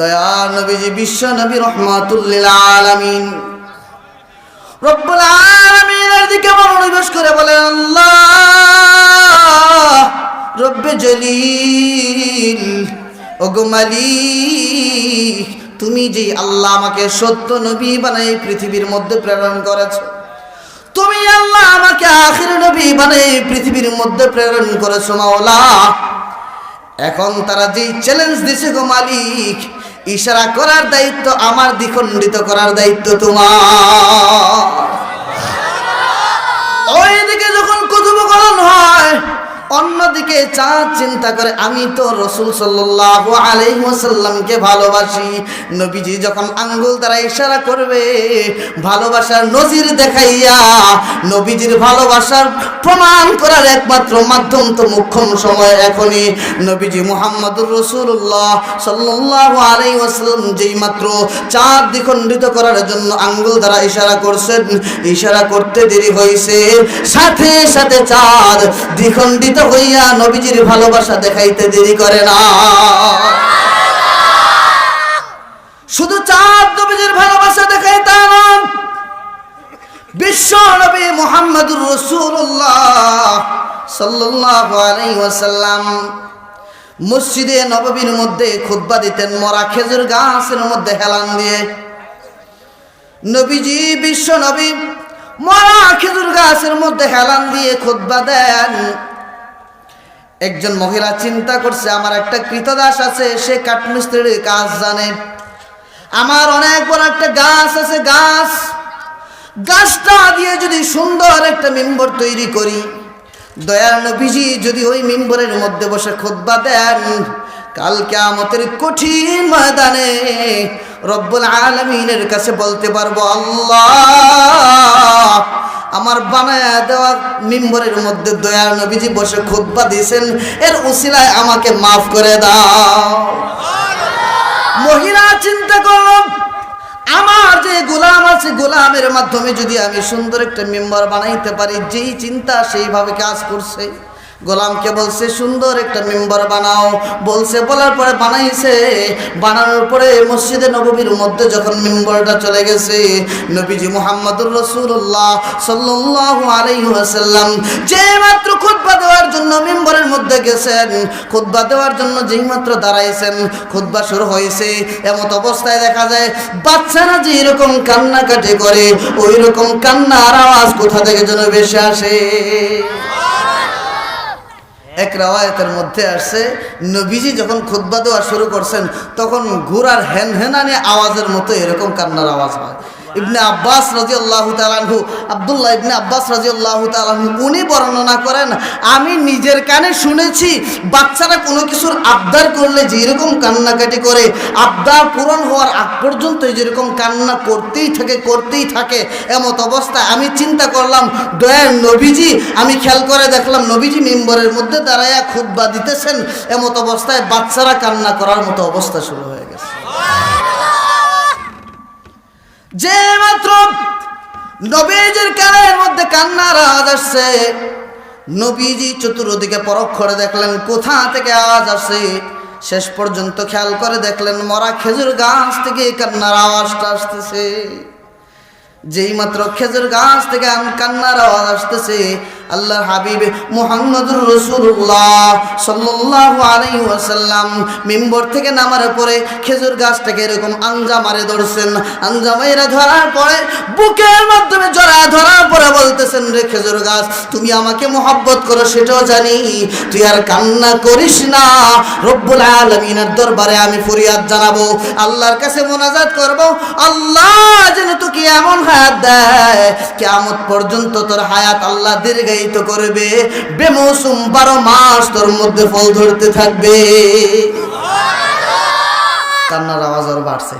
দয়ার নবীজি বিশ্ব নবী রহমাতুল লিল আলামিন রব্বুল আলামিনের দিকে মনোনিবেশ করে বলেন, আল্লাহ রব্বে জলিল ওগো মালিক, তুমি যে আল্লাহ আমাকে সত্য নবী বানাই পৃথিবীর মধ্যে প্রেরণ করেছো, তুমি আল্লাহ আমাকে আখির নবী বানাই পৃথিবীর মধ্যে প্রেরণ করেছো মাওলা। এখন তারা যে চ্যালেঞ্জ দিছে গো মালিক, ইশারা করার দায়িত্ব আমার, দ্বিখণ্ডিত করার দায়িত্ব তোমার। ওইদিকে যখন কথোপকথন হয়, অন্যদিকে চাঁদ চিন্তা করে আমি তো রাসূল সাল্লাল্লাহু আলাইহি ওয়াসাল্লামকে ভালোবাসি। নবীজি যখন আঙ্গুল দ্বারা ইশারা করবে, ভালোবাসার নজির দেখাইয়া নবীজির ভালোবাসার প্রমাণ করার একমাত্র মাধ্যম তো মুখ্যম সময় এখনই। নবীজি মুহাম্মদুর রাসূলুল্লাহ সাল্লাল্লাহু আলাইহি ওয়াসাল্লাম যেই মাত্র চাঁদ দ্বিখণ্ডিত করার জন্য আঙ্গুল দ্বারা ইশারা করছেন, ইশারা করতে দেরি হয়েছে, সাথে সাথে চাঁদ দ্বিখণ্ডিত হইয়া নবীজির ভালোবাসা দেখাইতে দেরি করে না। শুধু চাঁদ নবীজির ভালোবাসা দেখায় তা না, বিশ্ব নবী মুহাম্মদুর রাসূলুল্লাহ সাল্লাল্লাহু আলাইহি ওয়াসাল্লাম মসজিদে নববীর মধ্যে খুতবা দিতেন মরা খেজুর গাছের মধ্যে হেলান দিয়ে। নবীজি বিশ্ব নবী মরা খেজুর গাছের মধ্যে হেলান দিয়ে খুতবা দেন। একজন মহিলা চিন্তা করছে, আমার একটা কৃতদাস আছে, সে কাঠমিস্ত্রির কাজ জানে, আমার অনেক বড় একটা গাছ আছে, গাছটা দিয়ে যদি সুন্দর একটা মিম্বর তৈরি করি, দয়ার নবীজি যদি ওই মিম্বরের মধ্যে বসে খুতবা দেন, কাল কিয়ামতের কঠিন ময়দানে রব্বুল আলামিনের কাছে বলতে পারবো, আল্লাহ আমার বানায়া দেওয়া মিম্বরের মধ্যে দয়ার নবীজি বসে খুতবা দিয়েছেন, এর উসিলায় আমাকে মাফ করে দাও। মহিলা চিন্তা করল, আমার যে গোলাম আছে, গোলামের মাধ্যমে যদি আমি সুন্দর একটা মিম্বর বানাইতে পারি। যেই চিন্তা সেইভাবে কাজ করছে। গোলামকে বলছে সুন্দর একটা মিম্বর বানাও, বলছে, বলার পরে বানাইছে। বানানোর পরে মসজিদে নববীর মধ্যে যখন মিম্বরটা চলে গেছে, নবীজি মুহাম্মদুর রাসূলুল্লাহ সাল্লাল্লাহু আলাইহি ওয়াসাল্লাম যে মাত্র খুতবা দেওয়ার জন্য মিম্বরের মধ্যে গেছেন, খুতবা দেওয়ার জন্য যেই মাত্র দাঁড়াইছেন, খুতবা শুরু হয়েছে, এমত অবস্থায় দেখা যায় বাচ্চারা যে এরকম কান্নাকাটি করে, ওই রকম কান্নার আওয়াজ কোথা থেকে যেন ভেসে আসে। এক রাওয়ায়াতের মধ্যে আসছে, নবীজি যখন খুতবা দেওয়া শুরু করছেন, তখন ঘোড়ার হেনহেনানি আওয়াজের মতো এরকম কান্নার আওয়াজ হয়। ইবনে আব্বাস রাদিয়াল্লাহু তাআলা আনহু, আব্দুল্লাহ ইবনে আব্বাস রাদিয়াল্লাহু তাআলা আনহু উনি বর্ণনা করেন, আমি নিজের কানে শুনেছি বাচ্চারা কোনো কিছুর আবদার করলে যে এরকম কান্নাকাটি করে, আবদার পূরণ হওয়ার আগ পর্যন্ত যেরকম কান্না করতেই থাকে। এমত অবস্থায় আমি চিন্তা করলাম, দয়ার নবীজি, আমি খেয়াল করে দেখলাম নবীজি মিম্বরের মধ্যে দাঁড়ায়া খুতবা দিতেছেন, এমত অবস্থায় বাচ্চারা কান্না করার মতো অবস্থা শুরু হয়ে গেছে। যে মাত্র নবীজির কানের মধ্যে কান্নার আওয়াজ আসছে, নবীজি চতুর্দিকে পরখ করে দেখলেন কোথা থেকে আওয়াজ আসছে। শেষ পর্যন্ত খেয়াল করে দেখলেন মরা খেজুর গাছ থেকে কান্নার আওয়াজটা আসতেছে। যেই মাত্র খেজুর গাছ থেকে কান্নার আওয়াজ আসতেছে, আল্লাহর হাবিব মুহাম্মদুর রাসূলুল্লাহ সাল্লাল্লাহু আলাইহি ওয়াসাল্লাম মিম্বর থেকে নামার পরে খেজুর গাছটাকে এরকম আঞ্জা মারে ধরছেন। আঞ্জা মাইরা ধরার পরে বুকের মাধ্যমে জড়ায় ধরার পরে বলতেছেন, রে খেজুর গাছ, তুমি আমাকে মহব্বত করো সেটাও জানি, তুই আর কান্না করিস না। রব্বুল আলামিনের দরবারে আমি ফরিয়াদ জানাবো, আল্লাহর কাছে মোনাজাত করব, আল্লাহ যেন তোকে এমন হায়াত দেয়, কিয়ামত পর্যন্ত তোর হায়াত আল্লাহ দীর্ঘায়িত করবে, বেমৌসুম 12 মাস তোর মধ্যে ফল ধরতে থাকবে। কান্নার আওয়াজ আরো বাড়ছে।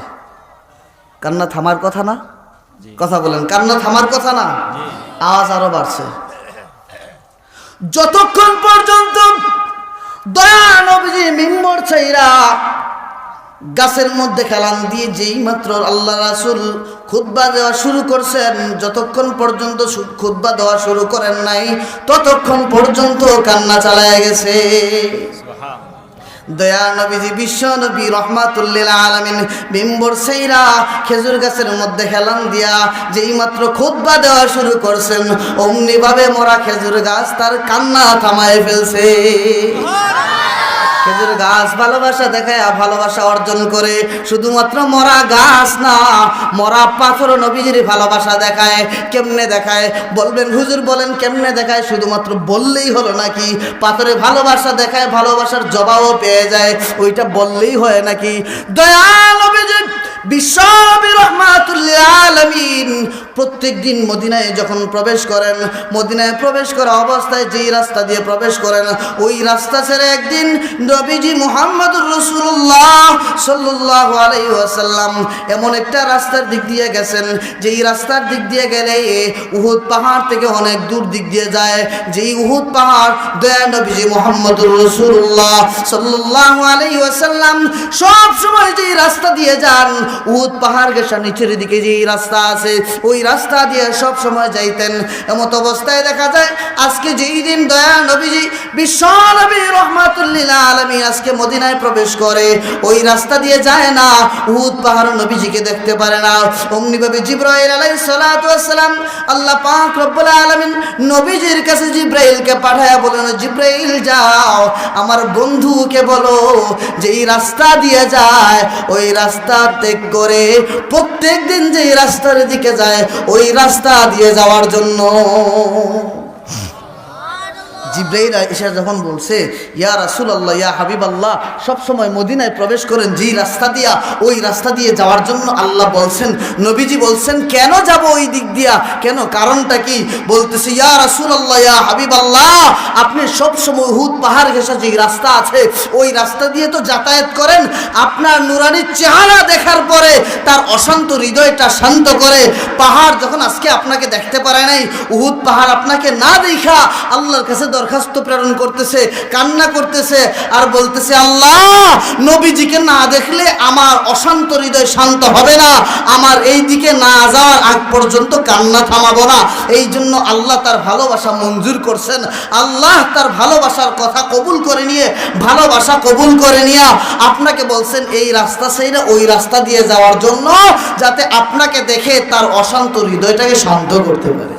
কান্না থামার কথা না? কথা বলেন, কান্না থামার কথা না? আওয়াজ আরো বাড়ছে। যতক্ষণ পর্যন্ত দয়া নবীজি মিম্বর ছাইরা গাছের মধ্যে খেলান দিয়ে যেই মাত্র আল্লাহ রাসূল খুতবা দেওয়া শুরু করছেন, যতক্ষণ পর্যন্ত খুতবা দেওয়া শুরু করেন নাই, ততক্ষণ পর্যন্ত কান্না চালায় গেছে। দয়া নবীজি বিশ্ব নবী রহমাতুল্লিল আলামিন মিম্বর সেইরা খেজুর গাছের মধ্যে হেলান দিয়া যেই মাত্র খুতবা দেওয়া শুরু করছেন অমনি ভাবে মরা খেজুর গাছ তার কান্না থামায় ফেলছে। খেজুর গাছ ভালোবাসা দেখায়, ভালোবাসা অর্জন করে। শুধুমাত্র মরা গাছ না, মরা পাথর নবীজির ভালোবাসা দেখায়। কেমনে দেখায় বলবেন হুজুর, বলেন কেমনে দেখায়? শুধুমাত্র বললেই হলো নাকি? পাথরে ভালোবাসা দেখায়, ভালোবাসার জবাবও পেয়ে যায়, ওইটা বললেই হয় নাকি? দয়াল নবীজি বিশ্বনবী রাহমাতুল্লিল আলামিন প্রত্যেক দিন মদিনায় যখন প্রবেশ করেন, মদিনায় প্রবেশ করা অবস্থায় যেই রাস্তা দিয়ে প্রবেশ করেন, ওই রাস্তা ছেড়ে একদিন নবীজি মুহাম্মদুর রাসূলুল্লাহ সাল্লাল্লাহু আলাইহি ওয়াসাল্লাম এমন একটা রাস্তার দিক দিয়ে গেছেন, যেই রাস্তার দিক দিয়ে গেলে উহুদ পাহাড় থেকে অনেক দূর দিক দিয়ে যায়। যেই উহুদ পাহাড় দয়া নবীজি মুহাম্মদুর রাসূলুল্লাহ সাল্লাল্লাহু আলাইহি ওয়াসাল্লাম সব সময় যেই রাস্তা দিয়ে যান, উহুদ পাহাড় গেছে নিচের দিকে যেই রাস্তা আছে, ওই রাস্তা দিয়ে সব সময় যাইতেন। এমত অবস্থায় দেখা যায় আজকে যেই দিন দয়া নবীজি বিশ্ব নবী রাহমাতুল্লিল আলামিন আজকে মদিনায় প্রবেশ করে, ওই রাস্তা দিয়ে যায় না, উহুদ পাহাড় নবীজিকে দেখতে পারে না। অমনি ভাবে জিবরাইল আলাইহিস সালাতু ওয়াস সালাম আল্লাহ পাক রব্বুল আলামিন নবীজির কাছে জিবরাইলকে পাঠায়া বলেন, জিবরাইল যাও আমার বন্ধুকে বলো যে এই রাস্তা দিয়ে যায়, ওই রাস্তা ত্যাগ করে প্রত্যেক দিন যে রাস্তার দিকে যায় ওই রাস্তা দিয়ে যাওয়ার জন্য। জিবরাইল এসে যখন বলছে ইয়া রাসূলুল্লাহ ইয়া হাবিবাল্লাহ সব সময় মদিনায় প্রবেশ করেন যেই রাস্তা দিয়া, ওই রাস্তা দিয়ে যাওয়ার জন্য আল্লাহ বলছেন, নবীজি বলছেন কেন যাব ওই দিক দিয়া, কেন, কারণটা কি? বলতেছে ইয়া রাসূলুল্লাহ ইয়া হাবিবাল্লাহ আপনি সব সময় উহুদ পাহাড় ঘেঁষা যেই রাস্তা আছে ওই রাস্তা দিয়ে তো যাতায়াত করেন, আপনার নুরানি চেহারা দেখার পরে তার অশান্ত হৃদয়টা শান্ত করে। পাহাড় যখন আজকে আপনাকে দেখতে পারে নাই, উহুদ পাহাড় আপনাকে না দেখা আল্লাহর কাছে দরখাস্ত প্রেরণ করতেছে, কান্না করতেছে আর বলতেছে আল্লাহ নবীজিকে না দেখলে আমার অশান্ত হৃদয় শান্ত হবে না, আমার এই দিকে না যাওয়ার আগ পর্যন্ত কান্না থামাবো না। এই জন্য আল্লাহ তার ভালোবাসা মঞ্জুর করছেন। আল্লাহ তার ভালোবাসার কথা কবুল করে নিয়ে, ভালোবাসা কবুল করে নিয়ে আপনাকে বলছেন এই রাস্তা ছেড়ে ওই রাস্তা দিয়ে যাওয়ার জন্য, যাতে আপনাকে দেখে তার অশান্ত হৃদয়টাকে শান্ত করতে পারে।